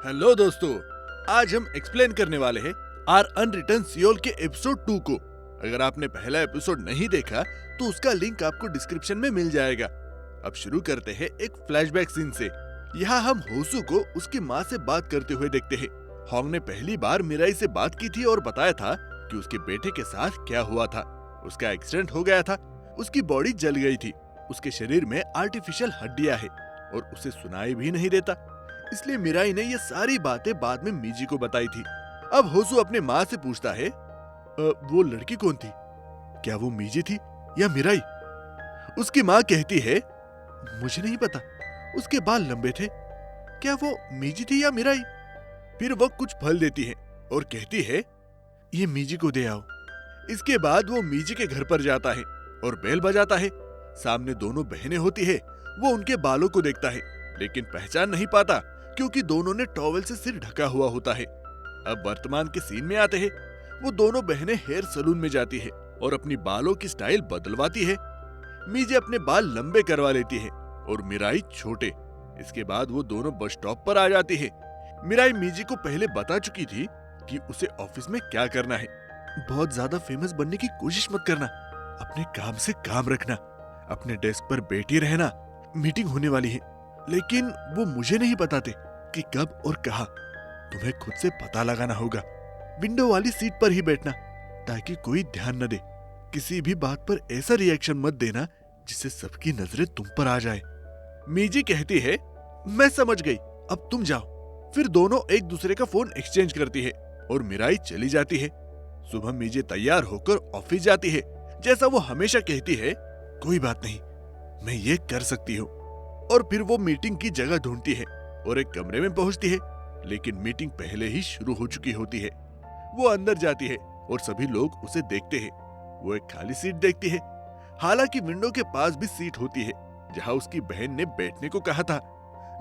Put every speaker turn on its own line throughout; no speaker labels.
Hello दोस्तों, आज हम एक्सप्लेन करने वाले हैं आर अनरिटन सियोल के एपिसोड 2 को। अगर आपने पहला एपिसोड नहीं देखा तो उसका लिंक आपको डिस्क्रिप्शन में मिल जाएगा। अब शुरू करते हैं एक फ्लैशबैक सीन से। यहाँ हम होसू को उसकी माँ से बात करते हुए देखते हैं। होंग ने पहली बार मिराई से बात की थी और बताया था कि उसके बेटे के साथ क्या हुआ था। उसका एक्सीडेंट हो गया था, उसकी बॉडी जल गई थी, उसके शरीर में आर्टिफिशियल हड्डियां है और उसे सुनाई भी नहीं देता। इसलिए मिराई ने ये सारी बातें बाद में मीजी को बताई थी। अब होसू अपने माँ से पूछता है, वो लड़की कौन थी? क्या वो मीजी थी या मिराई? उसकी माँ कहती है, मुझे नहीं पता, उसके बाल लंबे थे। क्या वो मीजी थी या मिराई? फिर वो कुछ फल देती है और कहती है, ये मीजी को दे आओ। इसके बाद वो मीजी के घर पर जाता है और बेल बजाता है। सामने दोनों बहनें होती है। वो उनके बालों को देखता है लेकिन पहचान नहीं पाता क्योंकि दोनों ने टॉवल से सिर ढका हुआ होता है। अब वर्तमान के सीन में आते हैं। वो दोनों बहनें हेयर सलून में जाती है और अपनी बालों की स्टाइल बदलवाती है। मीजी अपने बाल लंबे करवा लेती है और मिराई छोटे। इसके बाद वो दोनों बस स्टॉप पर आ जाती है। मिराई मीजी को पहले बता चुकी थी कि उसे ऑफिस में क्या करना है। बहुत ज्यादा फेमस बनने की कोशिश मत करना, अपने काम से काम रखना, अपने डेस्क पर बैठी रहना, मीटिंग होने वाली है। लेकिन वो मुझे नहीं बताते कि कब और कहां। तुम्हें खुद से पता लगाना होगा। विंडो वाली सीट पर ही बैठना ताकि कोई ध्यान न दे। किसी भी बात पर ऐसा रिएक्शन मत देना जिससे सबकी नजरें तुम पर आ जाए। मीजी कहती है, मैं समझ गई, अब तुम जाओ। फिर दोनों एक दूसरे का फोन एक्सचेंज करती है और मिराई चली जाती है। सुबह मीजी तैयार होकर ऑफिस जाती है। जैसा वो हमेशा कहती है, कोई बात नहीं, मैं ये कर सकती हूँ। और फिर वो मीटिंग की जगह ढूंढती है और एक कमरे में पहुंचती है, लेकिन मीटिंग पहले ही शुरू हो चुकी होती है। वो अंदर जाती है और सभी लोग उसे देखते हैं। वो एक खाली सीट देखती है। हालांकि विंडो के पास भी सीट होती है जहां उसकी बहन ने बैठने को कहा था,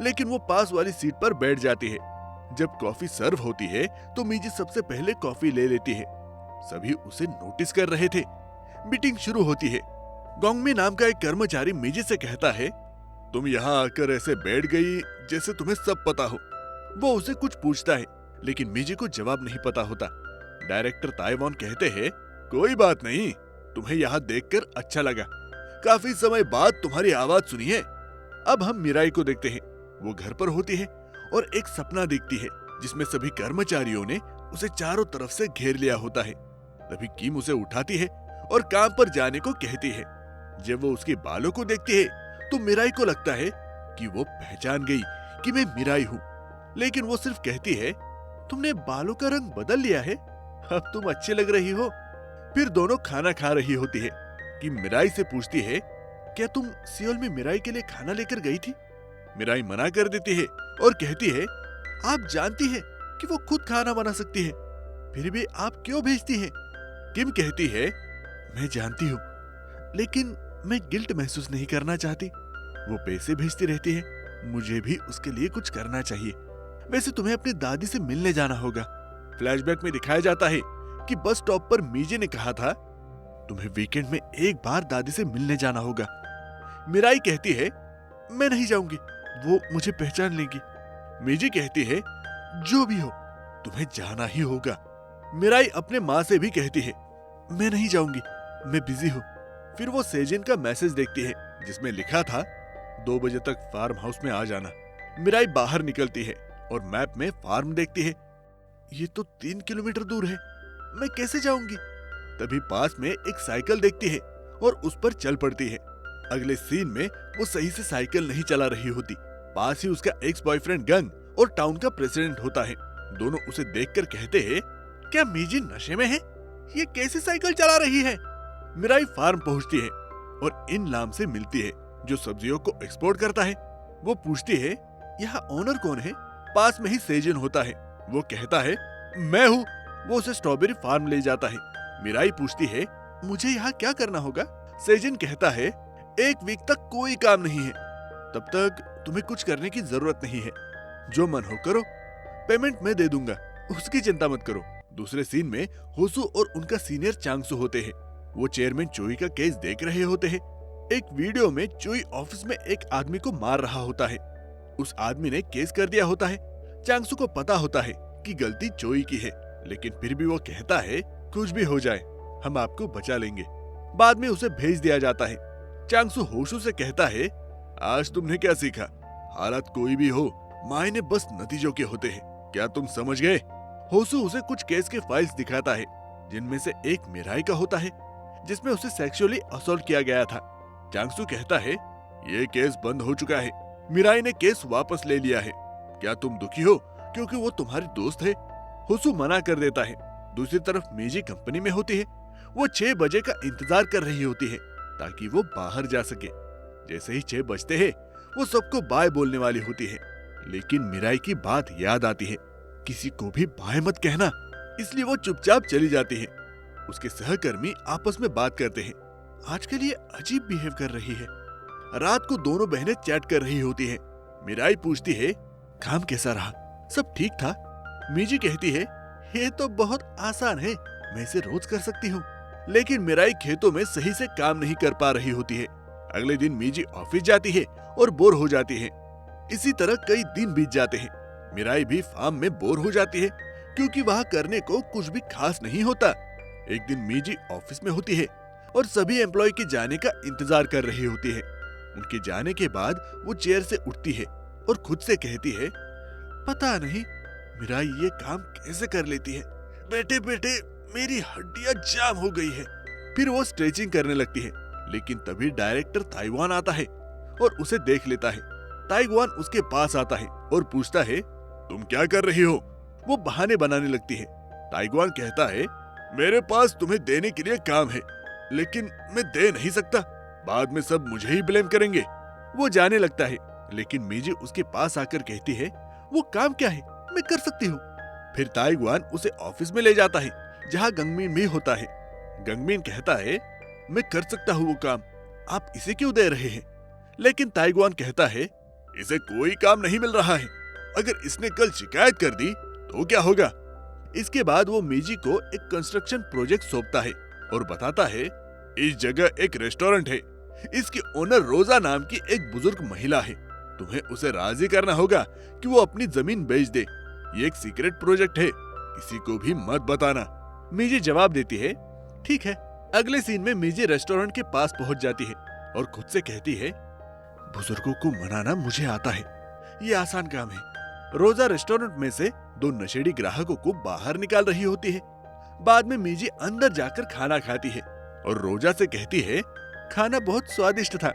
लेकिन वो पास वाली सीट पर बैठ जाती है। जब कॉफी सर्व होती है तो मीजी सबसे पहले कॉफी ले लेती है। सभी उसे नोटिस कर रहे थे। मीटिंग शुरू होती है। गोंगमी नाम का एक कर्मचारी मीजी से कहता है, तुम यहाँ आकर ऐसे बैठ गई जैसे तुम्हें सब पता हो। वो उसे कुछ पूछता है लेकिन मीजी को जवाब नहीं पता होता। डायरेक्टर ताइवान कहते हैं, कोई बात नहीं, तुम्हें यहाँ देखकर अच्छा लगा। काफी समय बाद तुम्हारी आवाज सुनी है। अब हम मिराई को देखते हैं। वो घर पर होती है और एक सपना देखती है जिसमें सभी कर्मचारियों ने उसे चारों तरफ से घेर लिया होता है। तभी किम उसे उठाती है और काम पर जाने को कहती है। जब वो उसके बालों को देखती है तो मिराई को लगता है कि वो पहचान गई कि मैं मिराई हूँ, लेकिन वो सिर्फ कहती है, तुमने बालों का रंग बदल लिया है, अब तुम अच्छी लग रही हो। फिर दोनों खाना खा रही होती है कि मिराई से पूछती है, क्या तुम सियोल में मिराई के लिए खाना लेकर गई थी? मिराई मना कर देती है और कहती है, आप जानती है कि वो खुद खाना बना सकती है, फिर भी आप क्यों भेजती है? किम कहती है, मैं जानती हूँ, लेकिन मैं गिल्ट महसूस नहीं करना चाहती। वो पैसे भेजती रहती है, मुझे भी उसके लिए कुछ करना चाहिए। वैसे तुम्हें अपनी दादी से मिलने जाना होगा। फ्लैशबैक में दिखाया जाता है कि बस स्टॉप पर मीजी ने कहा था, तुम्हें वीकेंड में एक बार दादी से मिलने जाना होगा। मिराई कहती है, मैं नहीं जाऊंगी, वो मुझे पहचान लेंगी। मीजी कहती है, जो भी हो, तुम्हें जाना ही होगा। मिराई अपने माँ से भी कहती है, मैं नहीं जाऊंगी, मैं बिजी हूँ। फिर वो सेजिन का मैसेज देखती है जिसमें लिखा था, 2 बजे तक फार्म हाउस में आ जाना। मिराई बाहर निकलती है और मैप में फार्म देखती है। ये तो 3 किलोमीटर दूर है, मैं कैसे जाऊंगी? तभी पास में एक साइकिल देखती है और उस पर चल पड़ती है। अगले सीन में वो सही से साइकिल नहीं चला रही होती। पास ही उसका एक्स बॉयफ्रेंड गंग और टाउन का प्रेसिडेंट होता है। दोनों उसे देखकर कहते हैं, क्या मीजी नशे में है? ये कैसे साइकिल चला रही है? मिराई फार्म पहुंचती है और इन लाम से मिलती है जो सब्जियों को एक्सपोर्ट करता है। वो पूछती है, यहाँ ओनर कौन है? पास में ही सेजिन होता है। वो कहता है, मैं हूँ। वो उसे स्ट्रॉबेरी फार्म ले जाता है। मिराई पूछती है, मुझे यहाँ क्या करना होगा? सेजिन कहता है, 1 वीक तक कोई काम नहीं है, तब तक तुम्हें कुछ करने की जरूरत नहीं है। जो मन हो करो, पेमेंट मैं दे दूंगा, उसकी चिंता मत करो। दूसरे सीन में होसू और उनका सीनियर चांगसू होते हैं। वो चेयरमैन चोई का केस देख रहे होते हैं। एक वीडियो में चोई ऑफिस में एक आदमी को मार रहा होता है। उस आदमी ने केस कर दिया होता है। चांगसू को पता होता है कि गलती चोई की है, लेकिन फिर भी वो कहता है कुछ भी हो जाए हम आपको बचा लेंगे। बाद में उसे भेज दिया जाता है। चांगसू होशु से कहता है, आज तुमने क्या सीखा? हालात कोई भी हो, मायने बस नतीजों के होते हैं, क्या तुम समझ गए? होशु उसे कुछ केस के फाइल्स दिखाता है, जिनमें से एक मिराई का होता है, जिसमें उसे सेक्सुअली असॉल्ट किया गया था। चांगसू कहता है, ये केस बंद हो चुका है, मिराई ने केस वापस ले लिया है। क्या तुम दुखी हो क्योंकि वो तुम्हारी दोस्त है? होशु मना कर देता है। दूसरी तरफ मेजी कंपनी में होती है। वो 6 बजे का इंतजार कर रही होती है ताकि वो बाहर जा सके। जैसे ही 6 बजते हैं, वो सबको बाय बोलने वाली होती है, लेकिन मिराई की बात याद आती है, किसी को भी बाय मत कहना, इसलिए वो चुपचाप चली जाती है। उसके सहकर्मी आपस में बात करते हैं। आजकल ये अजीब बिहेव कर रही है। रात को दोनों बहनें चैट कर रही होती हैं। मिराई पूछती है, काम कैसा रहा? सब ठीक था? मीजी कहती है, ये तो बहुत आसान है, मैं इसे रोज कर सकती हूँ। लेकिन मिराई खेतों में सही से काम नहीं कर पा रही होती है। अगले दिन मीजी ऑफिस जाती है और बोर हो जाती है। इसी तरह कई दिन बीत जाते हैं। मिराई भी फार्म में बोर हो जाती है क्योंकि वहाँ करने को कुछ भी खास नहीं होता। एक दिन मीजी ऑफिस में होती है और सभी एम्प्लॉय के जाने का इंतजार कर रही होती है। उनके जाने के बाद वो चेयर से उठती है और खुद से कहती है, पता नहीं मिराई ये काम कैसे कर लेती है। बैठे बैठे मेरी हड्डियां जाम हो गई है। फिर वो स्ट्रेचिंग करने लगती है, लेकिन तभी डायरेक्टर ताइवान आता है और उसे देख लेता है। ताइवान उसके पास आता है और पूछता है, तुम क्या कर रही हो? वो बहाने बनाने लगती है। ताइवान कहता है, मेरे पास तुम्हें देने के लिए काम है, लेकिन मैं दे नहीं सकता, बाद में सब मुझे ही ब्लेम करेंगे। वो जाने लगता है, लेकिन मीजी उसके पास आकर कहती है, वो काम क्या है, मैं कर सकती हूँ। फिर ताइवान उसे ऑफिस में ले जाता है जहाँ गंगमिन भी होता है। गंगमिन कहता है, मैं कर सकता हूँ वो काम, आप इसे क्यों दे रहे हैं? लेकिन ताइवान कहता है, इसे कोई काम नहीं मिल रहा है, अगर इसने कल शिकायत कर दी तो क्या होगा? इसके बाद वो मीजी को एक कंस्ट्रक्शन प्रोजेक्ट सौंपता है और बताता है, इस जगह एक रेस्टोरेंट है, इसकी ओनर रोजा नाम की एक बुजुर्ग महिला है, तुम्हें उसे राजी करना होगा कि वो अपनी जमीन बेच दे। ये एक सीक्रेट प्रोजेक्ट है, किसी को भी मत बताना। मीजी जवाब देती है, ठीक है। अगले सीन में मीजी रेस्टोरेंट के पास पहुंच जाती है और खुद से कहती है, बुजुर्गों को मनाना मुझे आता है, ये आसान काम है। रोजा रेस्टोरेंट में से 2 नशेड़ी ग्राहकों को बाहर निकाल रही होती है। बाद में मीजी अंदर जाकर खाना खाती है और रोजा से कहती है, खाना बहुत स्वादिष्ट था,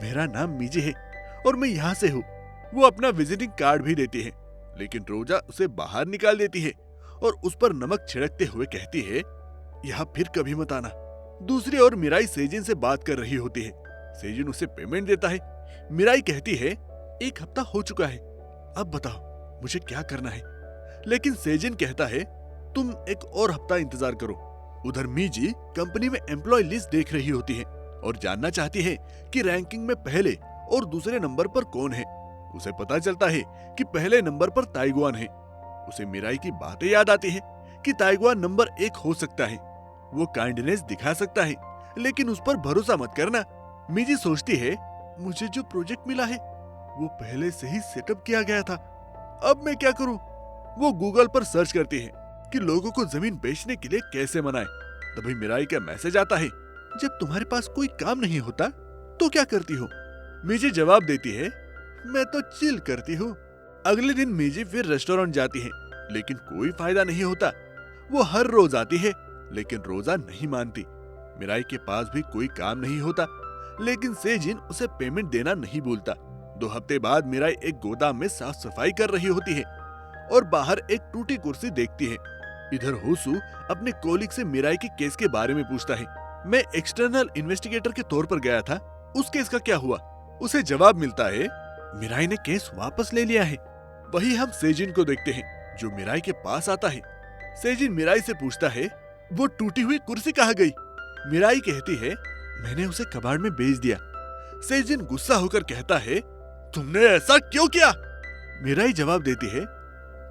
मेरा नाम मीजी है और मैं यहाँ से हूँ। वो अपना विजिटिंग कार्ड भी देती है, लेकिन रोजा उसे बाहर निकाल देती है और उस पर नमक छिड़कते हुए कहती है, यहाँ फिर कभी मत आना। दूसरी ओर मिराई सेजिन से बात कर रही होती है। सेजिन उसे पेमेंट देता है। मिराई कहती है, 1 हफ्ता हो चुका है, अब बताओ मुझे क्या करना है? लेकिन सेजिन कहता है, तुम एक और हफ्ता इंतजार करो। उधर मीजी कंपनी में एम्प्लॉय लिस्ट देख रही होती है और जानना चाहती है कि रैंकिंग में पहले और दूसरे नंबर पर कौन है। उसे पता चलता है कि पहले नंबर पर ताइवान है। उसे मिराई की बातें याद आती है कि ताइवान नंबर 1 हो सकता है, वो काइंडनेस दिखा सकता है, लेकिन उस पर भरोसा मत करना। मीजी सोचती है, मुझे जो प्रोजेक्ट मिला है वो पहले से ही सेटअप किया गया था, अब मैं क्या करूं? वो गूगल पर सर्च करती है कि लोगों को जमीन बेचने के लिए कैसे मनाएं। तभी मिराई का मैसेज आता है, जब तुम्हारे पास कोई काम नहीं होता तो क्या करती हो? मीजी जवाब देती है, मैं तो चिल करती हूँ। अगले दिन मीजी फिर रेस्टोरेंट जाती है, लेकिन कोई फायदा नहीं होता। वो हर रोज आती है, लेकिन रोजा नहीं मानती। मिराई के पास भी कोई काम नहीं होता, लेकिन सेजिन उसे पेमेंट देना नहीं भूलता। 2 हफ्ते बाद मिराई एक गोदाम में साफ सफाई कर रही होती है और बाहर एक टूटी कुर्सी देखती है। इधर होसु अपने कोलिग से मिराई के केस के बारे में पूछता है। मैं एक्सटर्नल इन्वेस्टिगेटर के तौर पर गया था, उस केस का क्या हुआ? उसे जवाब मिलता है, मिराई ने केस वापस ले लिया है। वही हम सेजिन को देखते हैं जो मिराई के पास आता है। सेजिन मिराई से पूछता है, वो टूटी हुई कुर्सी कहाँ गई? मिराई कहती है, मैंने उसे कबाड़ में बेच दिया। सेजिन गुस्सा होकर कहता है, तुमने ऐसा क्यों किया? मिराई जवाब देती है,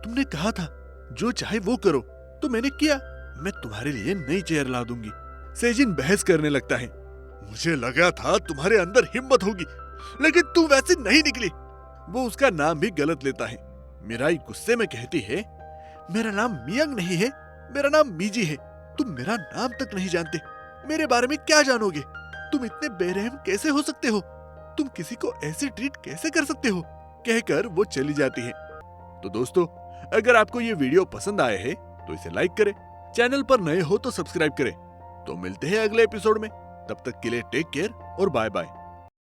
तुमने कहा था जो चाहे वो करो, तो मैंने किया। मैं तुम्हारे लिए नई चेयर ला दूंगी। सेजिन बहस करने लगता है, मुझे लगा था तुम्हारे अंदर हिम्मत होगी, लेकिन तू वैसे नहीं निकली। वो उसका नाम भी गलत लेता है। मिराई गुस्से में कहती है, मेरा नाम मियंग नहीं है, मेरा नाम मीजी है। तुम मेरा नाम तक नहीं जानते, मेरे बारे में क्या जानोगे? तुम इतने बेरहम कैसे हो सकते हो? तुम किसी को ऐसे ट्रीट कैसे कर सकते हो? कहकर वो चली जाती है। तो दोस्तों, अगर आपको ये वीडियो पसंद आए है तो इसे लाइक करें, चैनल पर नए हो तो सब्सक्राइब करें। तो मिलते हैं अगले एपिसोड में, तब तक के लिए टेक केयर और बाय बाय।